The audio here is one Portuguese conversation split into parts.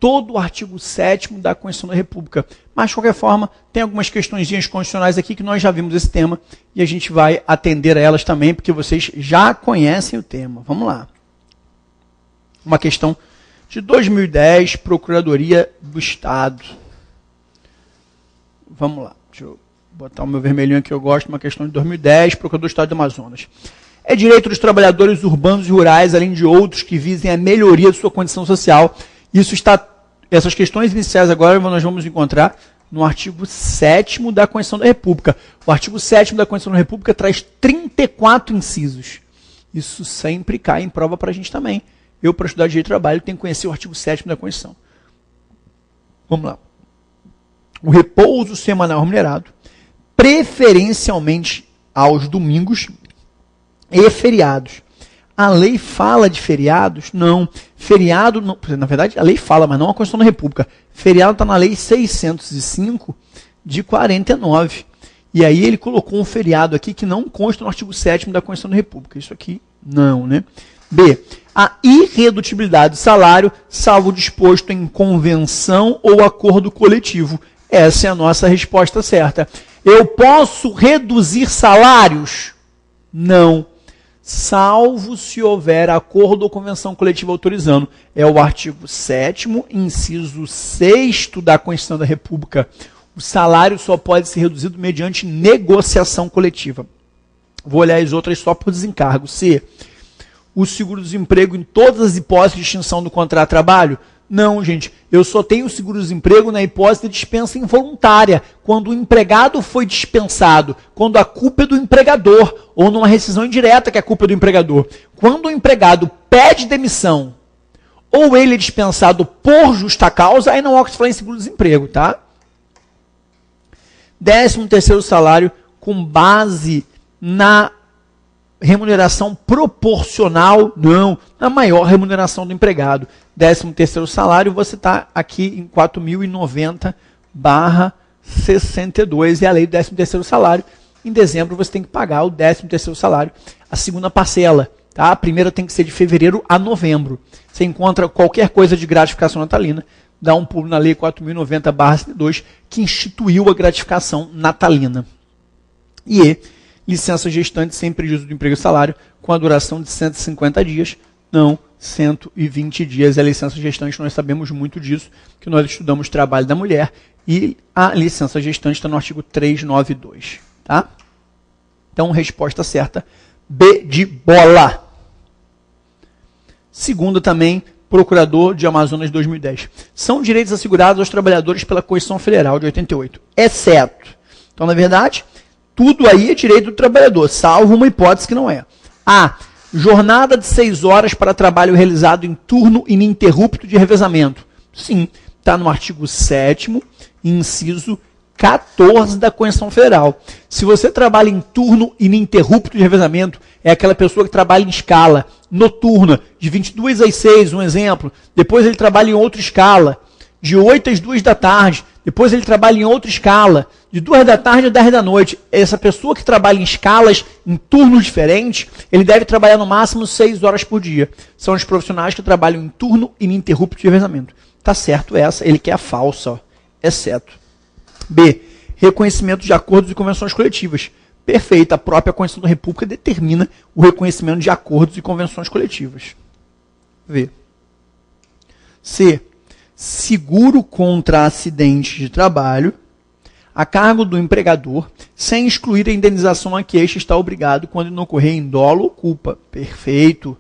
todo o artigo 7º da Constituição da República. Mas, de qualquer forma, tem algumas questõezinhas constitucionais aqui que nós já vimos esse tema e a gente vai atender a elas também, porque vocês já conhecem o tema. Vamos lá. Uma questão de 2010, Procuradoria do Estado. Vamos lá. Deixa eu botar o meu vermelhinho aqui, eu gosto. Uma questão de 2010, Procurador do Estado do Amazonas. É direito dos trabalhadores urbanos e rurais, além de outros que visem a melhoria de sua condição social. Essas questões iniciais agora nós vamos encontrar no artigo 7º da Constituição da República. O artigo 7º da Constituição da República traz 34 incisos. Isso sempre cai em prova para a gente também. Eu, para estudar direito do trabalho, tenho que conhecer o artigo 7º da Constituição. Vamos lá. O repouso semanal remunerado, preferencialmente aos domingos e feriados. A lei fala de feriados? Não. Feriado, não, na verdade, a lei fala, mas não a Constituição da República. Feriado está na Lei 605 de 49. E aí ele colocou um feriado aqui que não consta no artigo 7º da Constituição da República. Isso aqui, não, né? B. A irredutibilidade do salário, salvo disposto em convenção ou acordo coletivo. Essa é a nossa resposta certa. Eu posso reduzir salários? Não. Salvo se houver acordo ou convenção coletiva autorizando. É o artigo 7º, inciso 6º da Constituição da República. O salário só pode ser reduzido mediante negociação coletiva. Vou olhar as outras só por desencargo. C. O seguro-desemprego em todas as hipóteses de extinção do contrato de trabalho? Não, gente. Eu só tenho seguro-desemprego na hipótese de dispensa involuntária, quando o empregado foi dispensado, quando a culpa é do empregador, ou numa rescisão indireta que a culpa é do empregador. Quando o empregado pede demissão, ou ele é dispensado por justa causa, aí não há o que se falar em seguro-desemprego, tá? 13º salário com base na remuneração proporcional, não, na maior remuneração do empregado. 13º salário, você está aqui em 4.090/62, é a lei do 13º salário. Em dezembro você tem que pagar o 13º salário, a segunda parcela, tá? A primeira tem que ser de fevereiro a novembro. Você encontra qualquer coisa de gratificação natalina, dá um pulo na lei 4.090/62, que instituiu a gratificação natalina. E licença gestante sem prejuízo do emprego e salário, com a duração de 150 dias, não 120 dias. A licença gestante, nós sabemos muito disso, que nós estudamos trabalho da mulher, e a licença gestante está no artigo 392. Tá? Então, resposta certa, B de bola. Segunda também, Procurador de Amazonas 2010. São direitos assegurados aos trabalhadores pela Constituição Federal de 88, exceto. Então, na verdade, tudo aí é direito do trabalhador, salvo uma hipótese que não é. A. Jornada de 6 horas para trabalho realizado em turno ininterrupto de revezamento. Sim, está no artigo 7º, inciso 14 da Constituição Federal. Se você trabalha em turno ininterrupto de revezamento, é aquela pessoa que trabalha em escala noturna, de 22 às 6, um exemplo. Depois ele trabalha em outra escala, de 8 às 2 da tarde. Depois ele trabalha em outra escala, de 2 da tarde a 10 da noite. Essa pessoa que trabalha em escalas, em turnos diferentes, ele deve trabalhar no máximo 6 horas por dia. São os profissionais que trabalham em turno ininterrupto de revezamento. Tá certo essa, ele quer a falsa, ó, exceto. B. Reconhecimento de acordos e convenções coletivas. Perfeito, a própria Constituição da República determina o reconhecimento de acordos e convenções coletivas. V. C. Seguro contra acidentes de trabalho a cargo do empregador, sem excluir a indenização a que este está obrigado quando não ocorrer em dolo ou culpa. Perfeito.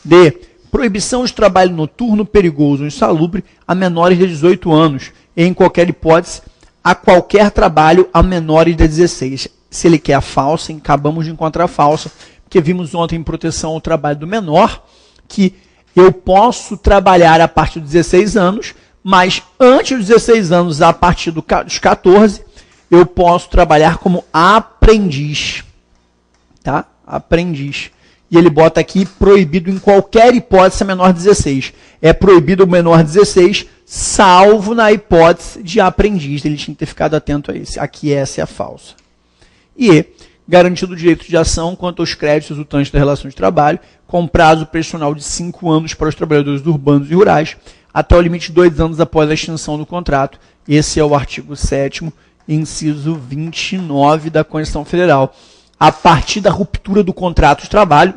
D. Proibição de trabalho noturno, perigoso ou insalubre a menores de 18 anos, e em qualquer hipótese, a qualquer trabalho a menores de 16. Se ele quer a falsa, acabamos de encontrar a falsa, porque vimos ontem em proteção ao trabalho do menor, que eu posso trabalhar a partir dos 16 anos, mas antes dos 16 anos, a partir dos 14, eu posso trabalhar como aprendiz. Tá? Aprendiz. E ele bota aqui proibido em qualquer hipótese a menor de 16. É proibido o menor 16, salvo na hipótese de aprendiz. Ele tinha que ter ficado atento a esse. Aqui essa é a falsa. E garantido o direito de ação quanto aos créditos resultantes da relação de trabalho, com prazo personal de 5 anos para os trabalhadores urbanos e rurais, até o limite de 2 anos após a extinção do contrato. Esse é o artigo 7º, inciso 29 da Constituição Federal. A partir da ruptura do contrato de trabalho,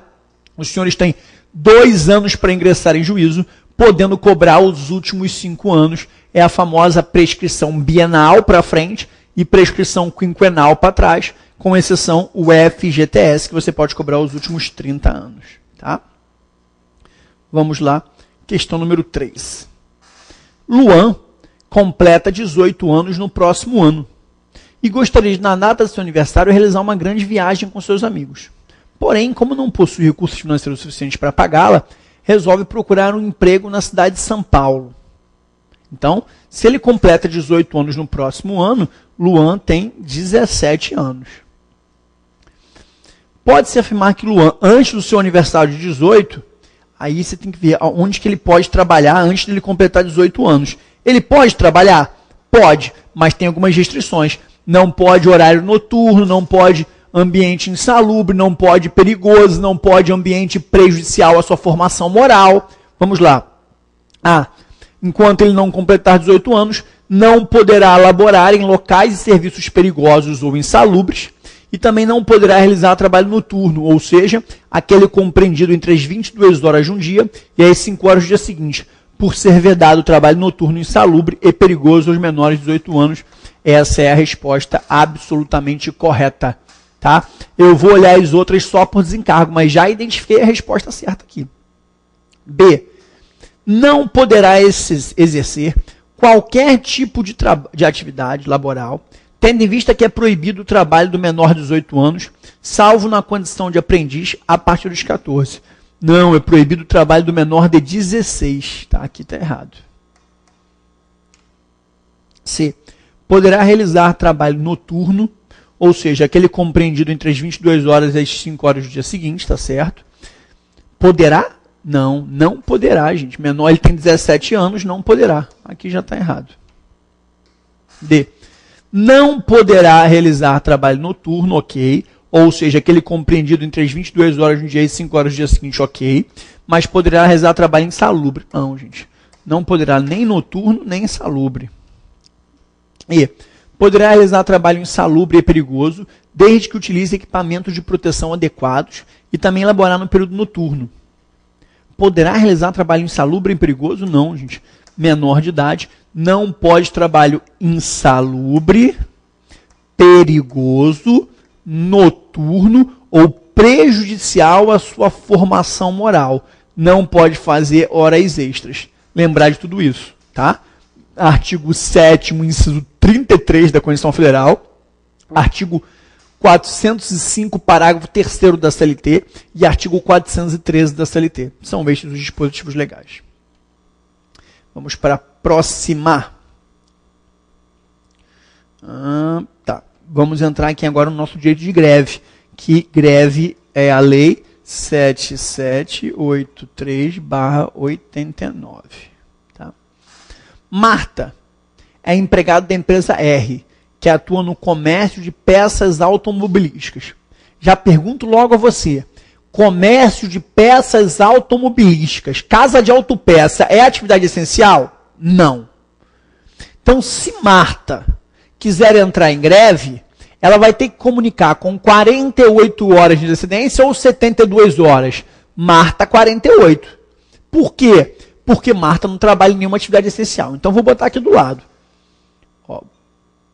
os senhores têm 2 anos para ingressar em juízo, podendo cobrar os últimos 5 anos. É a famosa prescrição bienal para frente e prescrição quinquenal para trás, com exceção o FGTS, que você pode cobrar os últimos 30 anos. Tá? Vamos lá, questão número 3. Luan completa 18 anos no próximo ano e gostaria de, na data do seu aniversário, realizar uma grande viagem com seus amigos. Porém, como não possui recursos financeiros suficientes para pagá-la, resolve procurar um emprego na cidade de São Paulo. Então, se ele completa 18 anos no próximo ano, Luan tem 17 anos. Pode-se afirmar que Luan, antes do seu aniversário de 18, aí você tem que ver onde que ele pode trabalhar antes dele completar 18 anos. Ele pode trabalhar? Pode, mas tem algumas restrições. Não pode horário noturno, não pode ambiente insalubre, não pode perigoso, não pode ambiente prejudicial à sua formação moral. Vamos lá. Enquanto ele não completar 18 anos, não poderá laborar em locais e serviços perigosos ou insalubres e também não poderá realizar trabalho noturno, ou seja, aquele compreendido entre as 22 horas de um dia e as 5 horas do dia seguinte, por ser vedado o trabalho noturno insalubre e perigoso aos menores de 18 anos. Essa é a resposta absolutamente correta. Tá? Eu vou olhar as outras só por desencargo, mas já identifiquei a resposta certa aqui. B. Não poderá exercer qualquer tipo de atividade laboral, tendo em vista que é proibido o trabalho do menor de 18 anos, salvo na condição de aprendiz a partir dos 14. Não, é proibido o trabalho do menor de 16. Tá? Aqui está errado. C. Poderá realizar trabalho noturno, ou seja, aquele compreendido entre as 22 horas e as 5 horas do dia seguinte, tá certo? Poderá? Não, não poderá, gente. Menor, ele tem 17 anos, não poderá. Aqui já está errado. D. Não poderá realizar trabalho noturno, ok. Ou seja, aquele compreendido entre as 22 horas do dia e 5 horas do dia seguinte, ok. Mas poderá realizar trabalho insalubre. Não, gente. Não poderá nem noturno, nem insalubre. E poderá realizar trabalho insalubre e perigoso, desde que utilize equipamentos de proteção adequados e também laborar no período noturno. Poderá realizar trabalho insalubre e perigoso? Não, gente. Menor de idade não pode trabalho insalubre, perigoso, noturno ou prejudicial à sua formação moral. Não pode fazer horas extras. Lembrar de tudo isso, tá? Artigo 7º, inciso 33 da Constituição Federal, artigo 405, parágrafo 3º da CLT e artigo 413 da CLT. São estes os dispositivos legais. Vamos para a próxima. Vamos entrar aqui agora no nosso direito de greve, que greve é a lei 7783/89. Tá? Marta é empregado da empresa R, que atua no comércio de peças automobilísticas. Já pergunto logo a você, comércio de peças automobilísticas, casa de autopeça, é atividade essencial? Não. Então, se Marta quiser entrar em greve, ela vai ter que comunicar com 48 horas de antecedência ou 72 horas. Marta, 48. Por quê? Porque Marta não trabalha em nenhuma atividade essencial. Então, vou botar aqui do lado. Ó,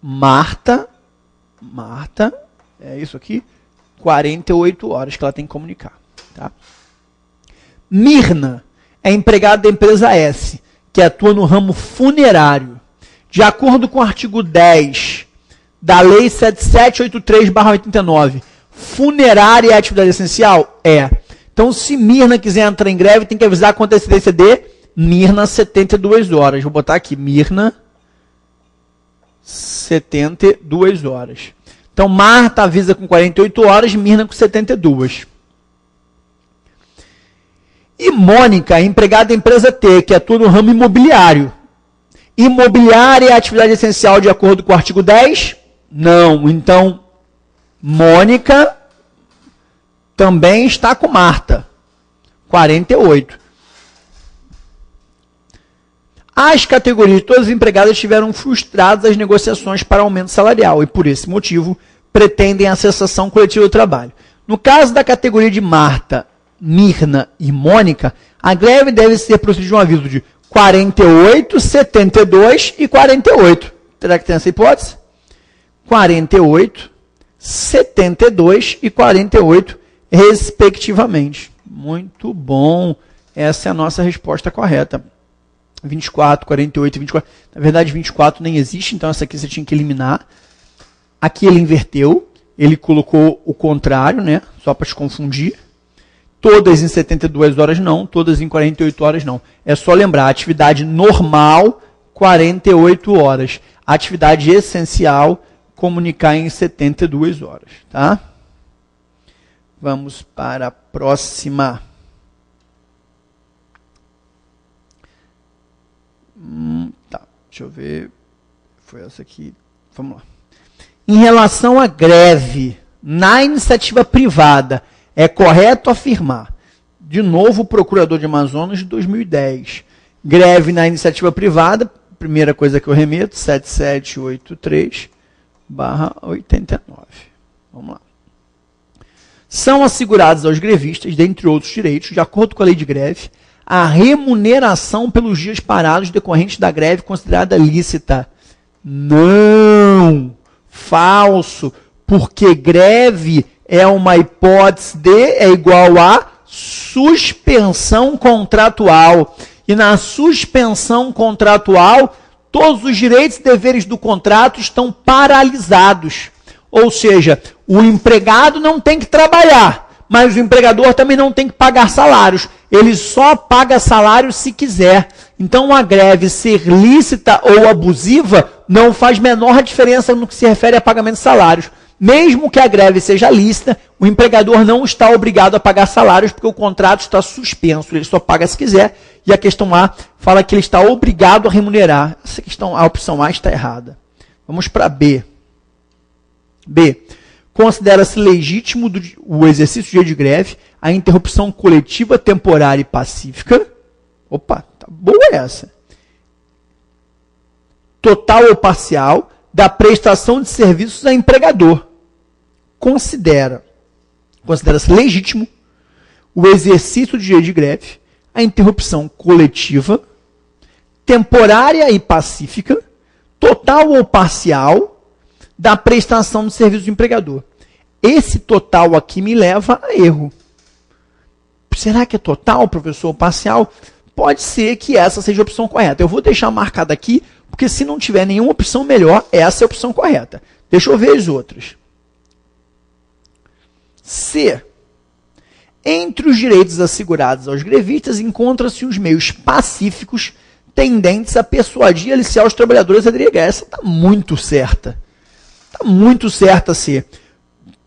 Marta, é isso aqui, 48 horas que ela tem que comunicar. Tá? Mirna é empregada da empresa S, que atua no ramo funerário. De acordo com o artigo 10 da Lei 7783/89, funerária é atividade essencial? É. Então, se Mirna quiser entrar em greve, tem que avisar com antecedência de Mirna 72 horas. Vou botar aqui, Mirna 72 horas. Então, Marta avisa com 48 horas, Mirna com 72. E Mônica é empregada da empresa T, que atua no ramo imobiliário. Imobiliária é atividade essencial de acordo com o artigo 10? Não. Então, Mônica também está com Marta. 48. As categorias de todas as empregadas tiveram frustradas as negociações para aumento salarial e, por esse motivo, pretendem a cessação coletiva do trabalho. No caso da categoria de Marta, Mirna e Mônica, a greve deve ser procedida um aviso de 48, 72 e 48. Será que tem essa hipótese? 48, 72 e 48, respectivamente. Muito bom. Essa é a nossa resposta correta. 24, 48 e 24. Na verdade, 24 nem existe, então essa aqui você tinha que eliminar. Aqui ele inverteu. Ele colocou o contrário, né? Só para te confundir. Todas em 72 horas não, todas em 48 horas não. É só lembrar, atividade normal, 48 horas. Atividade essencial, comunicar em 72 horas, tá? Vamos para a próxima. Tá, deixa eu ver. Foi essa aqui. Vamos lá. Em relação à greve na iniciativa privada, é correto afirmar, de novo, o Procurador de Amazonas de 2010, greve na iniciativa privada, primeira coisa que eu remeto, 7783/89. Vamos lá. São assegurados aos grevistas, dentre outros direitos, de acordo com a lei de greve, a remuneração pelos dias parados decorrentes da greve considerada lícita. Não! Falso! Porque greve é uma hipótese é igual a suspensão contratual. E na suspensão contratual, todos os direitos e deveres do contrato estão paralisados. Ou seja, o empregado não tem que trabalhar, mas o empregador também não tem que pagar salários. Ele só paga salário se quiser. Então, a greve ser lícita ou abusiva não faz menor diferença no que se refere a pagamento de salários. Mesmo que a greve seja lícita, o empregador não está obrigado a pagar salários porque o contrato está suspenso. Ele só paga se quiser. E a questão A fala que ele está obrigado a remunerar. Essa questão, a opção A está errada. Vamos para B. B. Considera-se legítimo o exercício do dia de greve, a interrupção coletiva, temporária e pacífica. Opa, tá boa essa. Total ou parcial da prestação de serviços a empregador. Considera-se legítimo o exercício do dia de greve, a interrupção coletiva, temporária e pacífica, total ou parcial da prestação de serviço do empregador. Esse total aqui me leva a erro. Será que é total, professor, ou parcial? Pode ser que essa seja a opção correta. Eu vou deixar marcada aqui, porque se não tiver nenhuma opção melhor, essa é a opção correta. Deixa eu ver as outras. C. Entre os direitos assegurados aos grevistas, encontram-se os meios pacíficos tendentes a persuadir e aliciar os trabalhadores a aderir à greve. Essa está muito certa. Está muito certa, C.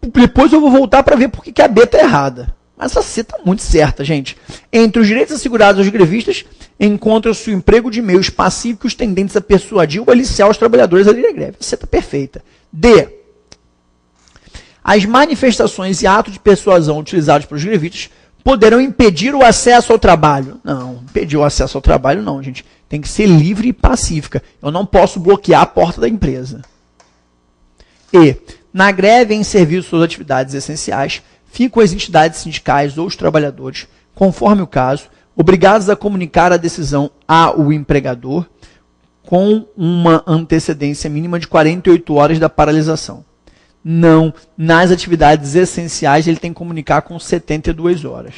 Depois eu vou voltar para ver por que a B está errada. Mas a C está muito certa, gente. Entre os direitos assegurados aos grevistas, encontra-se o emprego de meios pacíficos tendentes a persuadir ou aliciar os trabalhadores a aderir à greve. A C está perfeita. D. As manifestações e atos de persuasão utilizados pelos grevistas poderão impedir o acesso ao trabalho. Não, impedir o acesso ao trabalho não, gente. Tem que ser livre e pacífica. Eu não posso bloquear a porta da empresa. E. Na greve em serviço às atividades essenciais, ficam as entidades sindicais ou os trabalhadores, conforme o caso, obrigados a comunicar a decisão ao empregador com uma antecedência mínima de 48 horas da paralisação. Não, nas atividades essenciais ele tem que comunicar com 72 horas.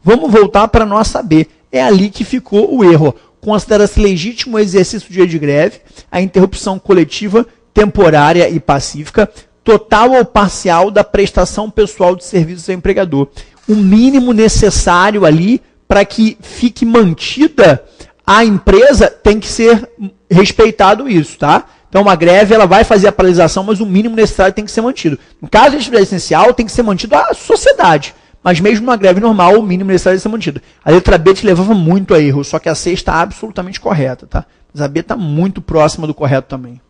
Vamos voltar para a nossa B. É ali que ficou o erro. Considera-se legítimo o exercício do dia de greve, a interrupção coletiva, temporária e pacífica, total ou parcial da prestação pessoal de serviços ao empregador. O mínimo necessário ali para que fique mantida a empresa tem que ser respeitado isso, tá? Então, a greve ela vai fazer a paralisação, mas o mínimo necessário tem que ser mantido. No caso de atividade essencial, tem que ser mantido a sociedade. Mas mesmo numa greve normal, o mínimo necessário tem que ser mantido. A letra B te levava muito a erro, só que a C está absolutamente correta, tá? Mas a B está muito próxima do correto também.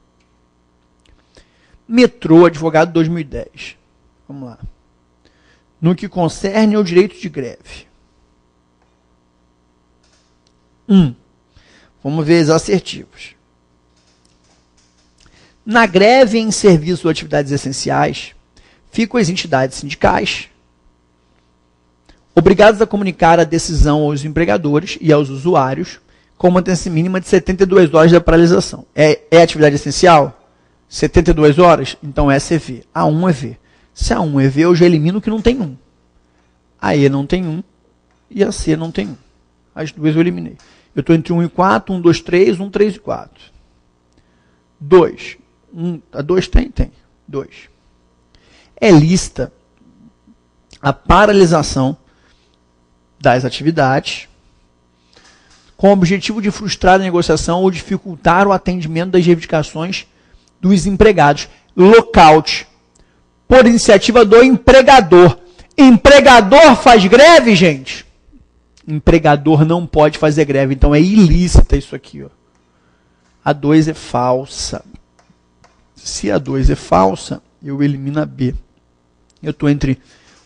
Metrô, advogado 2010. Vamos lá. No que concerne ao direito de greve. Vamos ver as assertivas. Na greve em serviço ou atividades essenciais, ficam as entidades sindicais obrigadas a comunicar a decisão aos empregadores e aos usuários com uma manutenção mínima de 72 horas da paralisação. É atividade essencial? 72 horas? Então essa é V. A 1 é V. Se a 1 é V, eu já elimino que não tem 1. A E não tem 1 e a C não tem 1. As duas eu eliminei. Eu estou entre 1 e 4, 1, 2, 3, 1, 3 e 4. 2. A 2 tem? Tem. 2. É lícita a paralisação das atividades com o objetivo de frustrar a negociação ou dificultar o atendimento das reivindicações dos empregados. Lockout. Por iniciativa do empregador. Empregador faz greve, gente? Empregador não pode fazer greve, então é ilícita isso aqui. Ó. A 2 é falsa. Se a 2 é falsa, eu elimino a B. Eu estou entre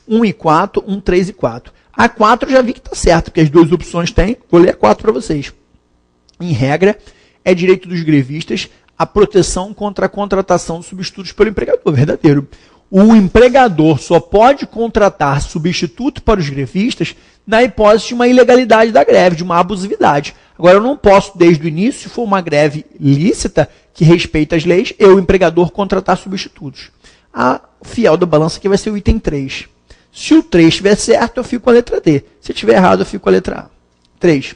1 e 4, 1, 3 e 4. A 4 eu já vi que está certo, porque as duas opções têm. Vou ler a 4 para vocês. Em regra, é direito dos grevistas a proteção contra a contratação de substitutos pelo empregador. Verdadeiro. O empregador só pode contratar substituto para os grevistas na hipótese de uma ilegalidade da greve, de uma abusividade. Agora, eu não posso, desde o início, se for uma greve lícita, que respeita as leis, eu, empregador, contratar substitutos. A fiel da balança aqui vai ser o item 3. Se o 3 estiver certo, eu fico com a letra D. Se estiver errado, eu fico com a letra A. 3.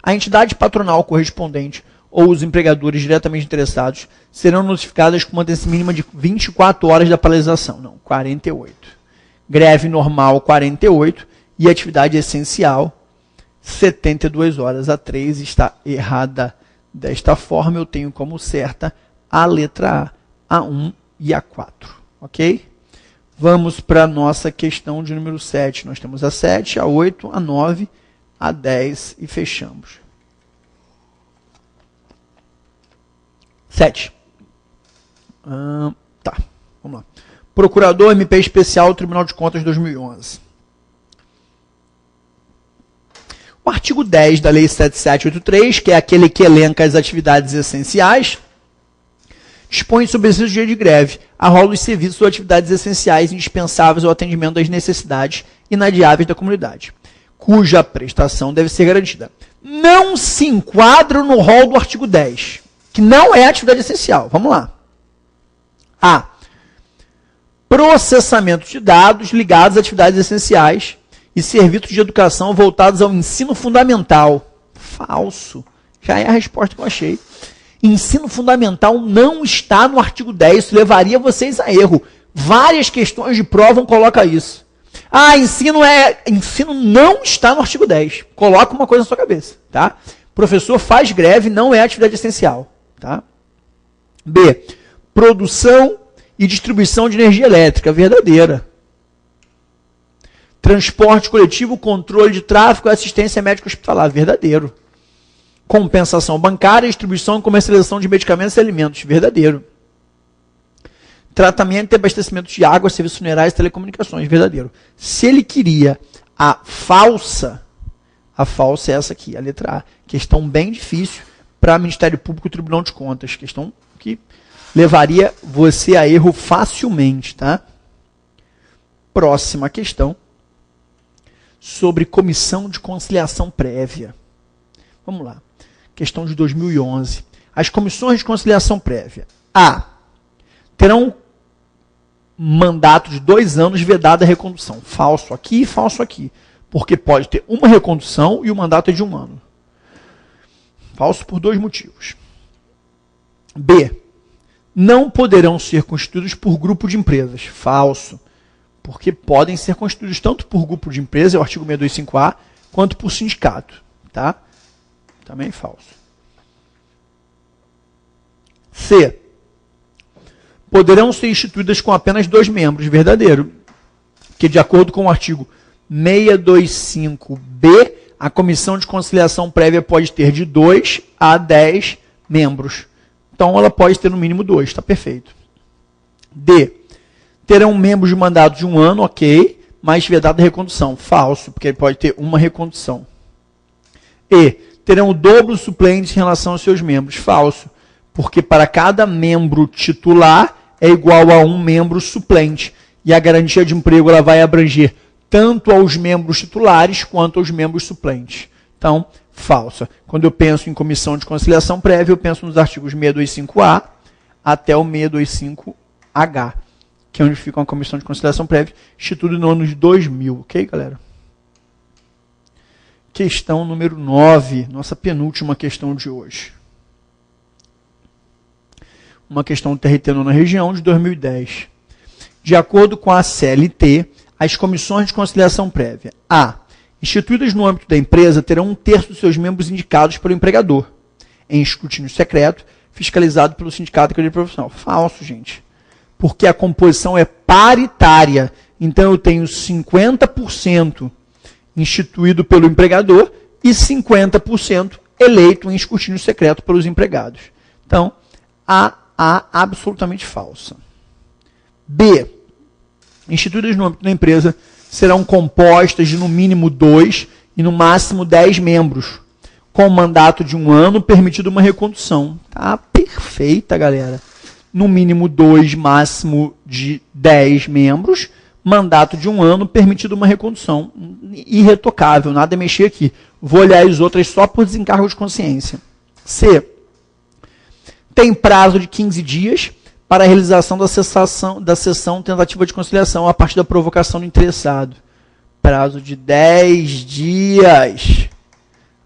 A entidade patronal correspondente ou os empregadores diretamente interessados serão notificadas com uma manutenção mínima de 24 horas da paralisação. Não, 48. Greve normal, 48. E atividade essencial, 72 horas. A 3 está errada. Desta forma, eu tenho como certa a letra A, a 1 e a 4. Ok? Vamos para a nossa questão de número 7. Nós temos a 7, a 8, a 9, a 10 e fechamos. 7. Tá, vamos lá. Procurador MP Especial, Tribunal de Contas 2011. O artigo 10 da Lei 7783, que é aquele que elenca as atividades essenciais, dispõe sobre esse dia de greve, a rol dos serviços ou atividades essenciais indispensáveis ao atendimento das necessidades inadiáveis da comunidade, cuja prestação deve ser garantida. Não se enquadra no rol do artigo 10, que não é atividade essencial. Vamos lá. A. Processamento de dados ligados a atividades essenciais e serviços de educação voltados ao ensino fundamental. Falso. Já é a resposta que eu achei. Ensino fundamental não está no artigo 10, isso levaria vocês a erro. Várias questões de prova colocam isso. Ah, ensino não está no artigo 10. Coloca uma coisa na sua cabeça, tá? Professor faz greve, não é atividade essencial, tá? B. Produção e distribuição de energia elétrica, verdadeira. Transporte coletivo, controle de tráfego e assistência médica hospitalar, verdadeiro. Compensação bancária, distribuição e comercialização de medicamentos e alimentos, verdadeiro. Tratamento e abastecimento de água, serviços funerais e telecomunicações, verdadeiro. Se ele queria a falsa é essa aqui, a letra A. Questão bem difícil para Ministério Público e Tribunal de Contas. Questão que levaria você a erro facilmente, tá? Próxima questão. Sobre comissão de conciliação prévia. Vamos lá. Questão de 2011. As comissões de conciliação prévia. A. Terão mandato de 2 anos vedada a recondução. Falso aqui e falso aqui. Porque pode ter uma recondução e o mandato é de 1 ano. Falso por 2 motivos. B. Não poderão ser constituídos por grupo de empresas. Falso. Porque podem ser constituídos tanto por grupo de empresa, é o artigo 625A, quanto por sindicato. Tá? Também falso. C. Poderão ser instituídas com apenas 2 membros. Verdadeiro. Que, de acordo com o artigo 625B, a comissão de conciliação prévia pode ter de 2 a 10 membros. Então, ela pode ter no mínimo 2. Está perfeito. D. Terão membros de mandato de 1 ano, ok, mas vedada a recondução. Falso, porque ele pode ter uma recondução. E. terão o dobro dos suplentes em relação aos seus membros. Falso, porque para cada membro titular é igual a um membro suplente. E a garantia de emprego ela vai abranger tanto aos membros titulares quanto aos membros suplentes. Então, falsa. Quando eu penso em comissão de conciliação prévia, eu penso nos artigos 625A até o 625H, que é onde fica uma comissão de conciliação prévia, instituído no ano de 2000. Ok, galera? Questão número 9, nossa penúltima questão de hoje. Uma questão do TRT na região de 2010. De acordo com a CLT, as comissões de conciliação prévia A. Instituídas no âmbito da empresa, terão 1/3 dos seus membros indicados pelo empregador, em escrutínio secreto, fiscalizado pelo sindicato de cadeia profissional. Falso, gente. Porque a composição é paritária. Então, eu tenho 50% instituído pelo empregador e 50% eleito em escrutínio secreto pelos empregados. Então, A absolutamente falsa. B. Instituídas no âmbito da empresa serão compostas de no mínimo 2 e no máximo 10 membros, com mandato de 1 ano, permitido uma recondução. Tá perfeita, galera. No mínimo 2, máximo de 10 membros, mandato de 1 ano, permitido uma recondução. Irretocável, nada a mexer aqui. Vou olhar as outras só por desencargo de consciência. C. Tem prazo de 15 dias para a realização da sessão tentativa de conciliação a partir da provocação do interessado. Prazo de 10 dias.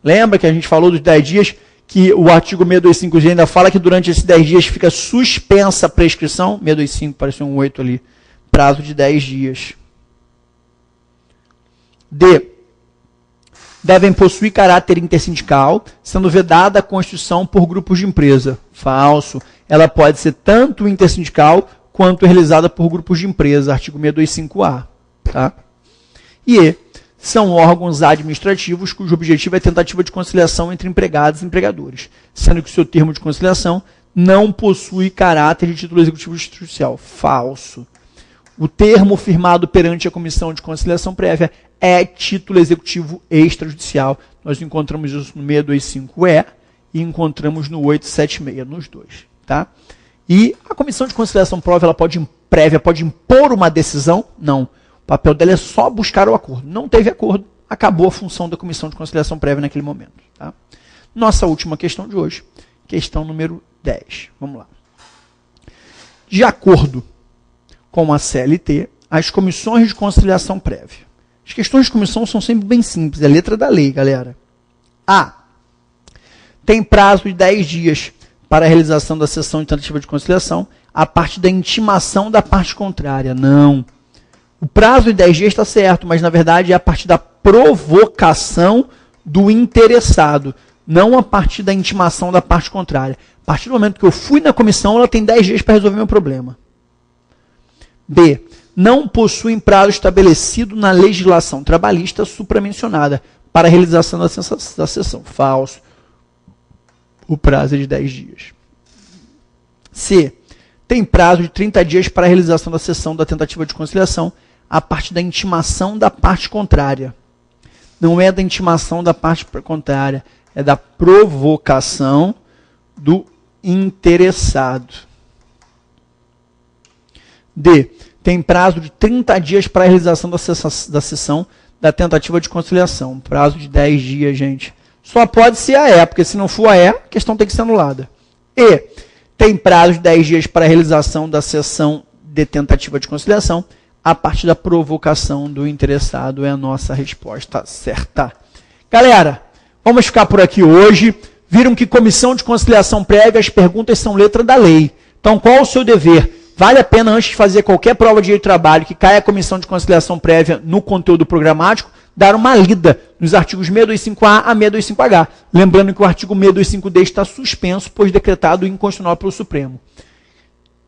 Lembra que a gente falou dos 10 dias, que o artigo 625G ainda fala que durante esses 10 dias fica suspensa a prescrição? 625, pareceu um 8 ali. Prazo de 10 dias. D. Devem possuir caráter intersindical, sendo vedada a constituição por grupos de empresa. Falso. Ela pode ser tanto intersindical quanto realizada por grupos de empresa. Artigo 625A. Tá? E E. São órgãos administrativos cujo objetivo é a tentativa de conciliação entre empregados e empregadores, sendo que o seu termo de conciliação não possui caráter de título executivo judicial. Falso. O termo firmado perante a Comissão de Conciliação Prévia é título executivo extrajudicial. Nós encontramos isso no 625E e encontramos no 876, nos dois. Tá? E a Comissão de Conciliação Prévia pode impor uma decisão? Não. O papel dela é só buscar o acordo. Não teve acordo, acabou a função da Comissão de Conciliação Prévia naquele momento. Tá? Nossa última questão de hoje, questão número 10. Vamos lá. De acordo com a CLT, as comissões de conciliação prévia. As questões de comissão são sempre bem simples, é a letra da lei, galera. A. Tem prazo de 10 dias para a realização da sessão de tentativa de conciliação a partir da intimação da parte contrária. Não. O prazo de 10 dias está certo, mas na verdade é a partir da provocação do interessado, não a partir da intimação da parte contrária. A partir do momento que eu fui na comissão, ela tem 10 dias para resolver meu problema. B. Não possuem prazo estabelecido na legislação trabalhista supramencionada para a realização da sessão. Falso. O prazo é de 10 dias. C. Tem prazo de 30 dias para a realização da sessão da tentativa de conciliação a partir da intimação da parte contrária. Não é da intimação da parte contrária, é da provocação do interessado. D. Tem prazo de 30 dias para a realização da sessão da tentativa de conciliação. Prazo de 10 dias, gente. Só pode ser a E, porque se não for a E, a questão tem que ser anulada. E. Tem prazo de 10 dias para a realização da sessão de tentativa de conciliação a partir da provocação do interessado. É a nossa resposta certa. Galera, vamos ficar por aqui hoje. Viram que comissão de conciliação prévia, as perguntas são letra da lei. Então, qual o seu dever? Vale a pena, antes de fazer qualquer prova de direito de trabalho que caia a comissão de conciliação prévia no conteúdo programático, dar uma lida nos artigos 625A a 625H. Lembrando que o artigo 625D está suspenso, pois decretado inconstitucional pelo Supremo.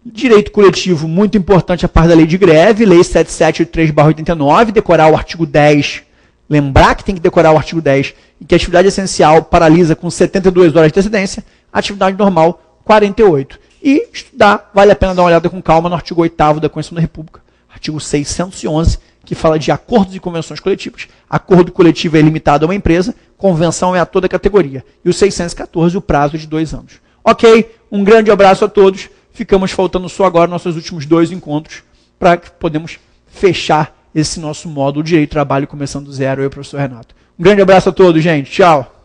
Direito coletivo, muito importante a parte da lei de greve, lei 7783/89, decorar o artigo 10. Lembrar que tem que decorar o artigo 10 e que a atividade essencial paralisa com 72 horas de antecedência, atividade normal 48. E estudar, vale a pena dar uma olhada com calma no artigo 8º da Constituição da República, artigo 611, que fala de acordos e convenções coletivas. Acordo coletivo é limitado a uma empresa, convenção é a toda categoria. E o 614, o prazo de 2 anos. Ok, um grande abraço a todos. Ficamos faltando só agora nossos últimos 2 encontros para que podemos fechar esse nosso módulo Direito e Trabalho começando do zero, eu e o professor Renato. Um grande abraço a todos, gente. Tchau.